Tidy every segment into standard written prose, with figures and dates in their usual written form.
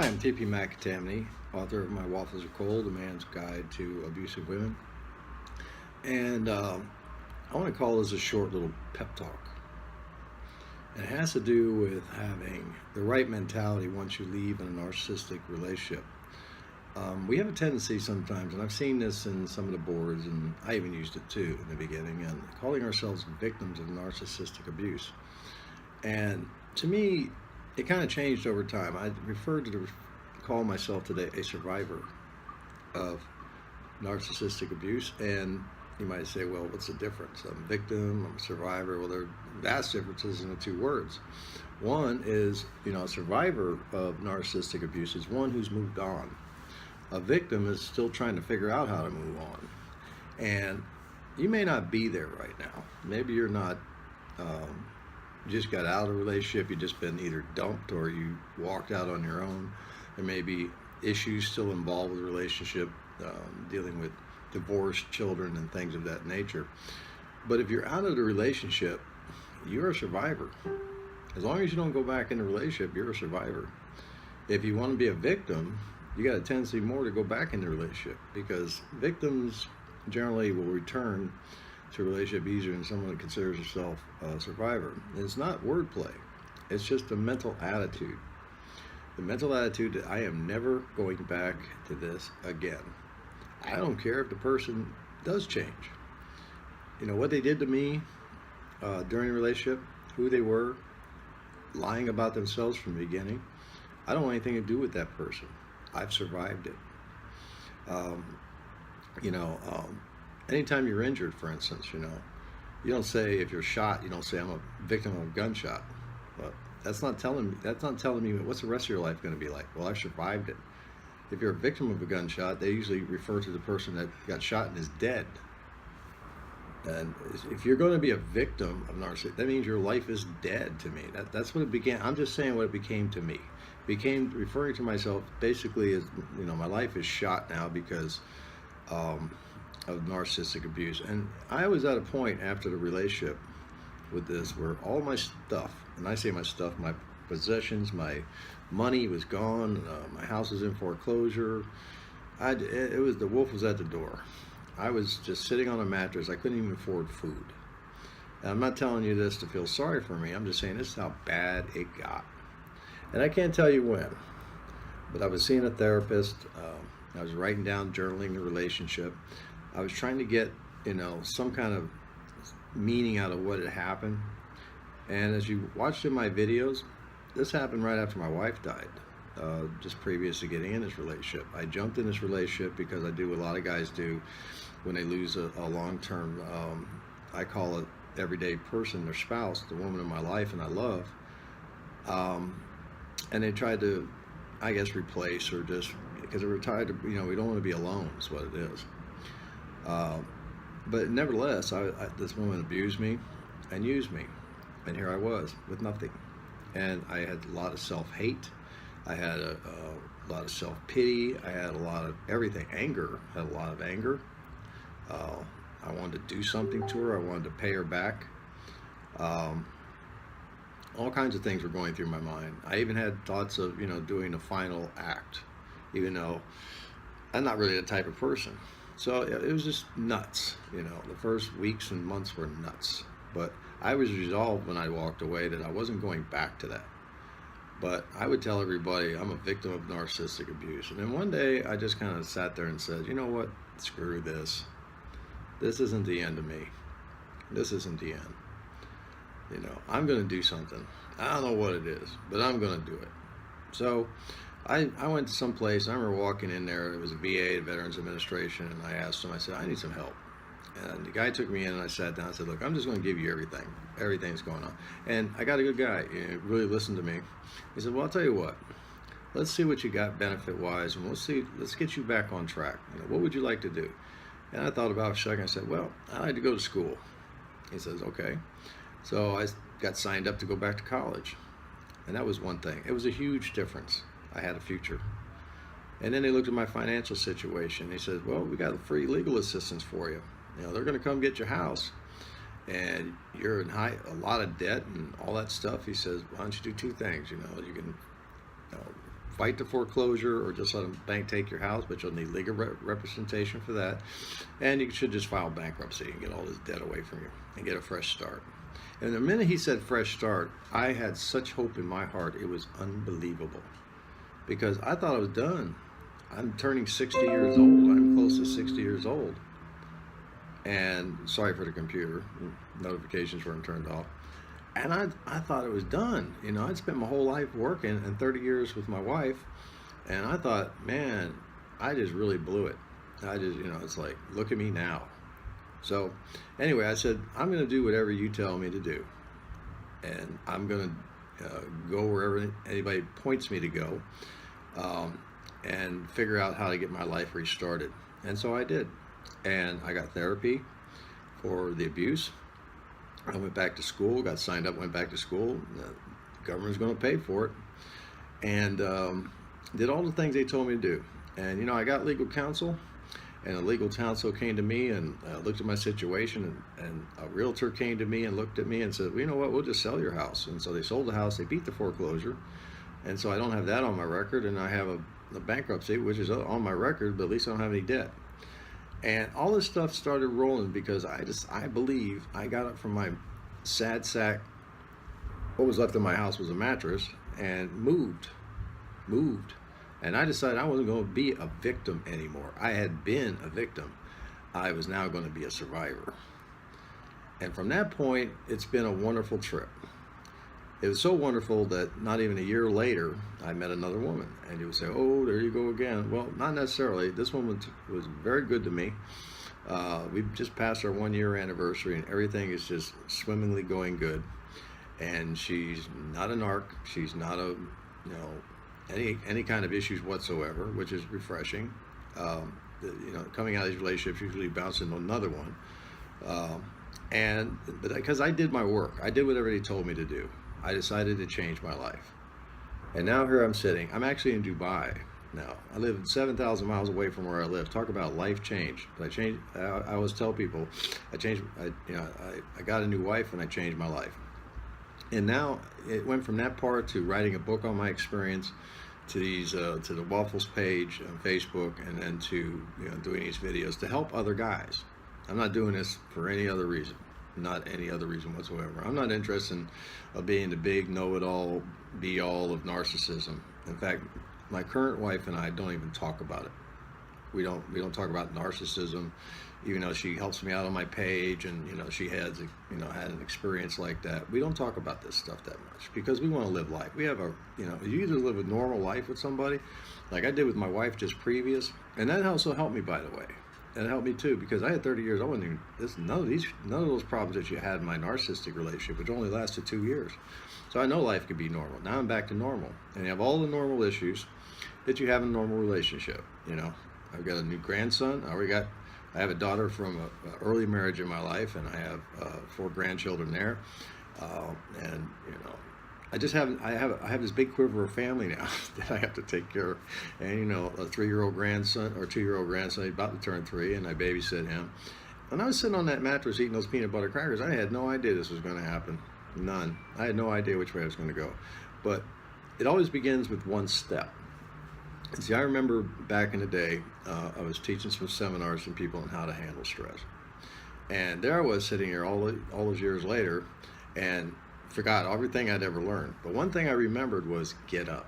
Hi, I'm TP McAtamney, author of My Waffles Are Cold, A Man's Guide to Abusive Women. And I want to call this a short little pep talk. And it has to do with having the right mentality once you leave in a narcissistic relationship. We have a tendency sometimes, and I've seen this in some of the boards, and I even used it too in the beginning, and calling ourselves victims of narcissistic abuse. And to me, it kind of changed over time. I call myself today a survivor of narcissistic abuse. And you might say, well, what's the difference? I'm a victim, I'm a survivor. Well, there are vast differences in the two words. One is, a survivor of narcissistic abuse is one who's moved on. A victim is still trying to figure out how to move on. And you may not be there right now. Maybe you're not, you just got out of a relationship, you've just been either dumped or you walked out on your own. There may be issues still involved with the relationship, dealing with divorce, children, and things of that nature. But if you're out of the relationship, you're a survivor. As long as you don't go back in the relationship, you're a survivor. If you want to be a victim, you got a tendency more to go back in the relationship, because victims generally will return to a relationship easier than someone that considers herself a survivor. And it's not wordplay. It's just a mental attitude. The mental attitude that I am never going back to this again. I don't care if the person does change. What they did to me during the relationship, who they were, lying about themselves from the beginning. I don't want anything to do with that person. I've survived it. Anytime you're injured, for instance, you don't say, if you're shot, you don't say, I'm a victim of a gunshot. But that's not telling me what's the rest of your life going to be like. Well, I survived it. If you're a victim of a gunshot, they usually refer to the person that got shot and is dead. And if you're going to be a victim of narcissism, that means your life is dead to me. That's what it began. I'm just saying what it became to me. Became referring to myself basically as, my life is shot now because of narcissistic abuse. And I was at a point after the relationship with this where all my stuff, and I say my stuff, my possessions, my money was gone, my house was in foreclosure. It was, the wolf was at the door. I was just sitting on a mattress. I couldn't even afford food. And I'm not telling you this to feel sorry for me. I'm just saying this is how bad it got. And I can't tell you when, but I was seeing a therapist. I was writing down, journaling the relationship. I was trying to get, some kind of meaning out of what had happened. And as you watched in my videos, this happened right after my wife died, just previous to getting in this relationship. I jumped in this relationship because I do what a lot of guys do when they lose a long-term, I call it everyday person, their spouse, the woman in my life and I love. And they tried to, I guess, replace or just, because they were tired of, we don't want to be alone is what it is. But nevertheless, this woman abused me and used me. And here I was with nothing. And I had a lot of self-hate. I had a lot of self-pity. I had a lot of everything. Anger. I had a lot of anger. I wanted to do something to her. I wanted to pay her back. All kinds of things were going through my mind. I even had thoughts of, doing a final act, even though I'm not really the type of person. So it was just nuts. The first weeks and months were nuts. But I was resolved when I walked away that I wasn't going back to that. But I would tell everybody I'm a victim of narcissistic abuse. And then one day I just kind of sat there and said, you know what? Screw this. This isn't the end of me. This isn't the end. I'm going to do something. I don't know what it is, but I'm going to do it. So I went to some place. I remember walking in there. It was a VA, the Veterans Administration, and I asked him, I said, I need some help. And the guy took me in and I sat down and said, look, I'm just going to give you everything. Everything's going on. And I got a good guy. He really listened to me. He said, well, I'll tell you what. Let's see what you got benefit-wise, and let's get you back on track. What would you like to do? And I thought about it for a second. I said, well, I like to go to school. He says, okay. So I got signed up to go back to college. And that was one thing. It was a huge difference. I had a future. And then they looked at my financial situation. They said, well, we got free legal assistance for you. They're going to come get your house. And you're in a lot of debt and all that stuff. He says, why don't you do two things? You can fight the foreclosure or just let a bank take your house, but you'll need legal representation for that. And you should just file bankruptcy and get all this debt away from you and get a fresh start. And the minute he said fresh start, I had such hope in my heart. It was unbelievable, because I thought I was done. I'm turning 60 years old. I'm close to 60 years old. And sorry for the computer. Notifications weren't turned off. And I thought it was done. You know, I'd spent my whole life working and 30 years with my wife. And I thought, man, I just really blew it. I just, you know, it's like, look at me now. So anyway, I said, I'm going to do whatever you tell me to do. And I'm going to go wherever anybody points me to go, and figure out how to get my life restarted. And so I did. And I got therapy for the abuse. I went back to school, got signed up, went back to school. The government's going to pay for it. And did all the things they told me to do. And, you know, I got legal counsel. And a legal counsel came to me and looked at my situation, and a realtor came to me and looked at me and said, well, you know what, we'll just sell your house. And so they sold the house, they beat the foreclosure. And so I don't have that on my record, and I have a bankruptcy, which is on my record, but at least I don't have any debt. And all this stuff started rolling because I believe I got up from my sad sack. What was left of my house was a mattress, and moved. And I decided I wasn't going to be a victim anymore. I had been a victim. I was now going to be a survivor. And from that point, it's been a wonderful trip. It was so wonderful that not even a year later, I met another woman. And you would say, oh, there you go again. Well, not necessarily. This woman was very good to me. We've just passed our 1-year anniversary, and everything is just swimmingly going good. And she's not a narc. She's not a, you know, any kind of issues whatsoever, which is refreshing. You know, coming out of these relationships, usually bounce into another one. But because I did my work, I did whatever they told me to do. I decided to change my life. And now here I'm sitting. I'm actually in Dubai now. I live 7,000 miles away from where I live. Talk about life change. But I always tell people, I got a new wife and I changed my life. And now it went from that part to writing a book on my experience, to these to the Waffles page on Facebook, and then to, you know, doing these videos to help other guys. I'm not doing this for any other reason, not any other reason whatsoever. I'm not interested in being the big know-it-all, be-all of narcissism. In fact, my current wife and I don't even talk about it. We don't talk about narcissism, even though she helps me out on my page, and, you know, she had an experience like that. We don't talk about this stuff that much because we want to live life. We have you either live a normal life with somebody, like I did with my wife just previous, and that also helped me, by the way. And it helped me too, because I had 30 years. I wasn't even none of those problems that you had in my narcissistic relationship, which only lasted 2 years. So I know life could be normal. Now I'm back to normal, and you have all the normal issues that you have in a normal relationship. You know, I've got a new grandson. I have a daughter from an early marriage in my life, and I have 4 grandchildren there. And, you know, I have this big quiver of family now that I have to take care of. And, you know, a 3-year-old grandson or 2-year-old grandson, he's about to turn 3, and I babysit him. When I was sitting on that mattress eating those peanut butter crackers, I had no idea this was going to happen. None. I had no idea which way I was going to go. But it always begins with one step. See, I remember back in the day, I was teaching some seminars to people on how to handle stress. And there I was sitting here all those years later and forgot everything I'd ever learned. But one thing I remembered was get up.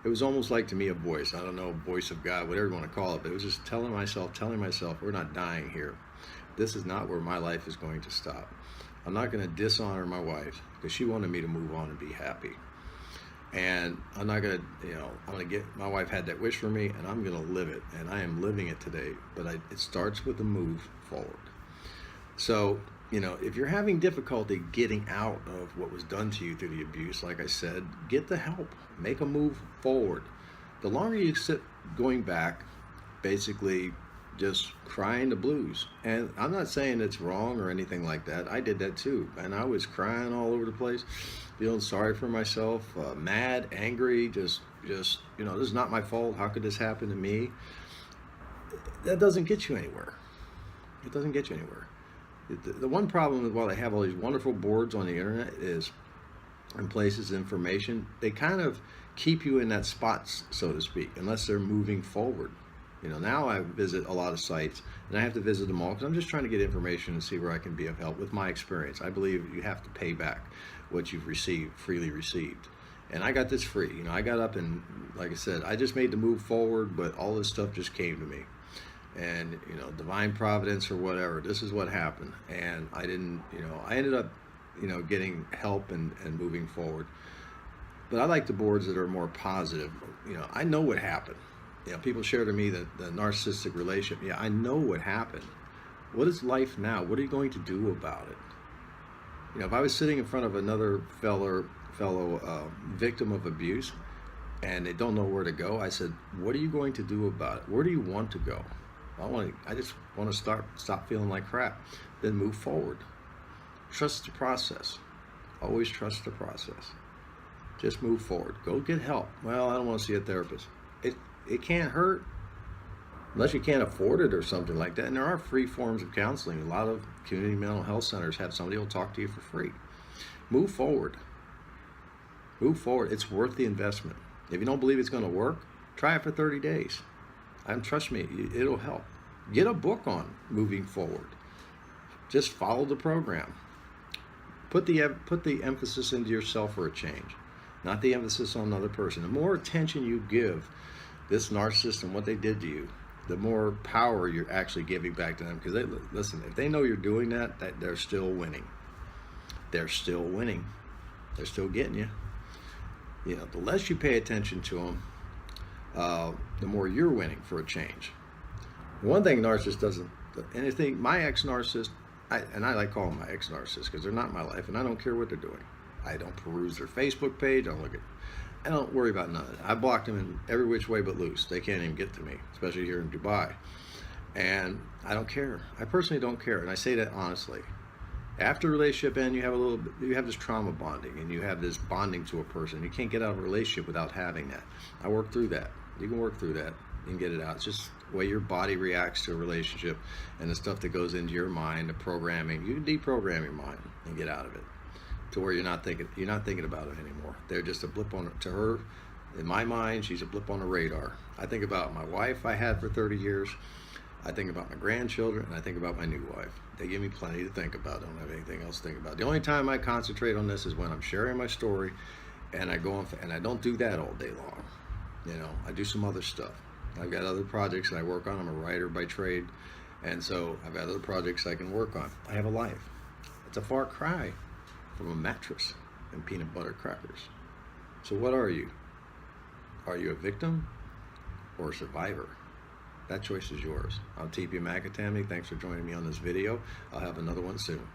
It was almost like, to me, a voice. I don't know, voice of God, whatever you want to call it. But it was just telling myself, we're not dying here. This is not where my life is going to stop. I'm not going to dishonor my wife because she wanted me to move on and be happy. And I'm not going to, my wife had that wish for me, and I'm going to live it. And I am living it today. But it starts with a move forward. So, you know, if you're having difficulty getting out of what was done to you through the abuse, like I said, get the help. Make a move forward. The longer you sit going back, basically just crying the blues. And I'm not saying it's wrong or anything like that. I did that too. And I was crying all over the place, feeling sorry for myself, mad, angry, just, you know, this is not my fault. How could this happen to me? That doesn't get you anywhere. It doesn't get you anywhere. The one problem with, while they have all these wonderful boards on the internet, is and places information, they kind of keep you in that spot, so to speak, unless they're moving forward. You know, now I visit a lot of sites, and I have to visit them all because I'm just trying to get information and see where I can be of help with my experience. I believe you have to pay back what you've received, freely received. And I got this free. You know, I got up and, like I said, I just made the move forward, but all this stuff just came to me. And, you know, divine providence or whatever, this is what happened. And I didn't, you know, I ended up, you know, getting help and moving forward. But I like the boards that are more positive. You know, I know what happened. You know, people share to me that the narcissistic relationship. Yeah, I know what happened. What is life now? What are you going to do about it? You know, if I was sitting in front of another fellow victim of abuse and they don't know where to go, I said, what are you going to do about it? Where do you want to go? I just want to stop feeling like crap. Then move forward. Trust the process. Always trust the process. Just move forward. Go get help. Well, I don't want to see a therapist. It can't hurt unless you can't afford it or something like that. And there are free forms of counseling. A lot of community mental health centers have somebody who will talk to you for free. Move forward. Move forward. It's worth the investment. If you don't believe it's going to work, try it for 30 days. And trust me, it'll help. Get a book on moving forward. Just follow the program. Put the emphasis into yourself for a change, not the emphasis on another person. The more attention you give this narcissist and what they did to you, the more power you're actually giving back to them. Because listen, if they know you're doing that they're still winning. They're still winning. They're still getting you. You know, the less you pay attention to them, the more you're winning for a change. One thing narcissist doesn't, anything, my ex-narcissist, I like calling them my ex-narcissists because they're not in my life and I don't care what they're doing. I don't peruse their Facebook page. I don't worry about none of it. I blocked them in every which way but loose. They can't even get to me, especially here in Dubai. And I don't care. I personally don't care. And I say that honestly. After a relationship end, you have this trauma bonding and you have this bonding to a person. You can't get out of a relationship without having that. I worked through that. You can work through that. You can get it out. It's just the way your body reacts to a relationship and the stuff that goes into your mind, the programming. You can deprogram your mind and get out of it to where you're not thinking about it anymore. They're just a blip to her. In my mind, she's a blip on the radar. I think about my wife I had for 30 years. I think about my grandchildren, and I think about my new wife. They give me plenty to think about. I don't have anything else to think about. The only time I concentrate on this is when I'm sharing my story, and I go on, and I don't do that all day long. You know, I do some other stuff. I've got other projects that I work on. I'm a writer by trade, and so I've got other projects I can work on. I have a life. It's a far cry from a mattress and peanut butter crackers. So what are you? Are you a victim or a survivor? That choice is yours. I'm TP McAtamney. Thanks for joining me on this video. I'll have another one soon.